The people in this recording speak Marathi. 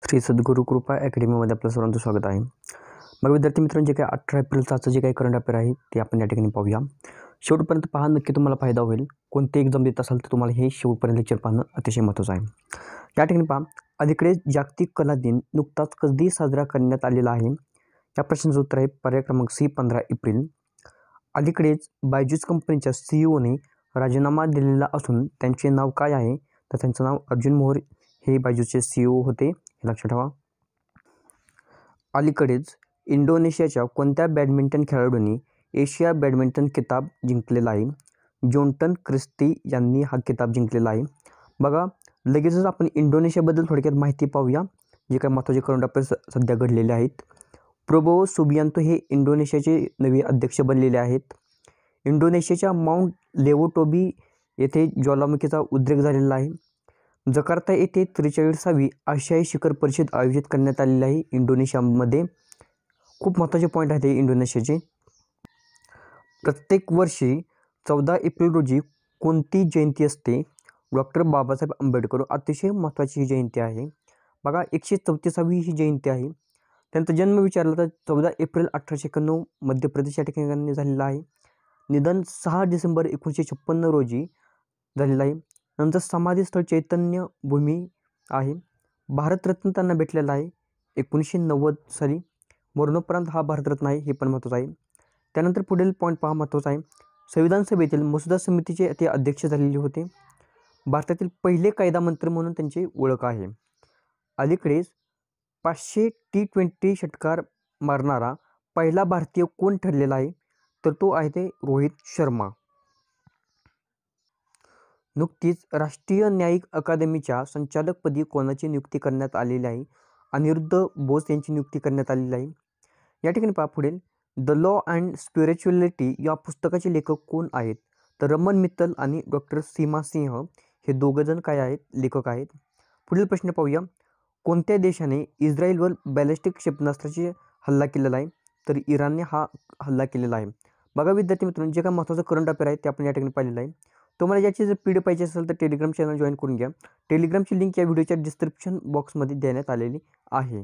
श्री सद्गुरू कृपा अकॅडमीमध्ये आपलं सर्वांचं स्वागत आहे. मग विद्यार्थी मित्रांनो, जे काही 18 एप्रिलचं आजचं जे काही करंट अफेअर आहे ते आपण या ठिकाणी पाहूया. शेवटपर्यंत पहा, नक्की तुम्हाला फायदा होईल. कोणते एक्झाम देत असाल तर तुम्हाला हे शेवटपर्यंत लेक्चर पाहणं अतिशय महत्त्वाचं आहे. या ठिकाणी पहा, अलीकडे जागतिक कला दिन नुकताच कधी साजरा करण्यात आलेला आहे? या प्रश्नाचं उत्तर आहे पर्याय क्रमांक सी 15 एप्रिल. अलीकडेच बायजूस कंपनीच्या सीईओने राजीनामा दिलेला असून त्यांचे नाव काय आहे? तर त्यांचं नाव अर्जुन मोहर हे बायजूसचे सीईओ होते, हे लक्षात ठेवा. अलीकडेच इंडोनेशियाच्या कोणत्या बॅडमिंटन खेळाडूंनी एशिया बॅडमिंटन किताब जिंकलेला आहे? जोन्टन क्रिस्टी यांनी हा किताब जिंकलेला आहे. बघा, लगेचच आपण इंडोनेशियाबद्दल थोडक्यात माहिती पाहूया, जे काही महत्त्वाचे करंट अफेअर्स सध्या घडलेले आहेत. प्रबोवो सुबियांतो हे इंडोनेशियाचे नवे अध्यक्ष बनलेले आहेत. इंडोनेशियाच्या माउंट लेवोटोबी येथे ज्वालामुखीचा उद्रेक झालेला आहे. जकार्ता येथे 43वी आशियाई शिखर परिषद आयोजित करण्यात आलेली आहे इंडोनेशियामध्ये. खूप महत्त्वाचे पॉईंट आहेत हे इंडोनेशियाचे. प्रत्येक वर्षी 14 एप्रिल रोजी कोणती जयंती असते? डॉक्टर बाबासाहेब आंबेडकर. अतिशय महत्त्वाची ही जयंती आहे. बघा, 134वी ही जयंती आहे. त्यांचा जन्म विचारला तर 14 एप्रिल 1891 मध्य प्रदेश या ठिकाणी झालेला आहे. निधन 6 डिसेंबर 1956 रोजी झालेलं आहे. नंतर समाधीस्थळ चैतन्य भूमी आहे. भारतरत्न त्यांना भेटलेला आहे 1990 साली. मरणोपरांत हा भारतरत्न आहे, हे पण महत्त्वाचं आहे. त्यानंतर पुढील पॉईंट पहा, महत्त्वाचा आहे. संविधान सभेतील मसुदा समितीचे ते अध्यक्ष झालेले होते. भारतातील पहिले कायदा मंत्री म्हणून त्यांची ओळख आहे. अलीकडेच 500 T20 षटकार मारणारा पहिला भारतीय कोण ठरलेला आहे? तर तो आहे ते रोहित शर्मा. नुकतीच राष्ट्रीय न्यायिक अकादमीच्या संचालकपदी कोणाची नियुक्ती करण्यात आलेली आहे? अनिरुद्ध बोस यांची नियुक्ती करण्यात आलेली आहे. या ठिकाणी पहा पुढील, द लॉ अँड स्पिरिच्युअलिटी या पुस्तकाचे लेखक कोण आहेत? तर रमन मित्तल आणि डॉक्टर सीमा सिंह हे दोघंजण काय आहेत? लेखक आहेत. पुढील प्रश्न पाहूया. कोणत्या देशाने इस्रायलवर बॅलिस्टिक क्षेपणास्त्राची हल्ला केलेला आहे? तर इराणने हा हल्ला केलेला आहे. बघा विद्यार्थी मित्रांनो, जे काय महत्त्वाचं करंट अफेअर आहे ते आपण या ठिकाणी पाहिलेलं आहे. तुम्हाला याची जर PDF पाहिजे असेल तर टेलिग्राम चॅनल जॉईन करून घ्या. टेलिग्रामची लिंक या व्हिडिओच्या डिस्क्रिप्शन बॉक्समध्ये देण्यात आलेली आहे.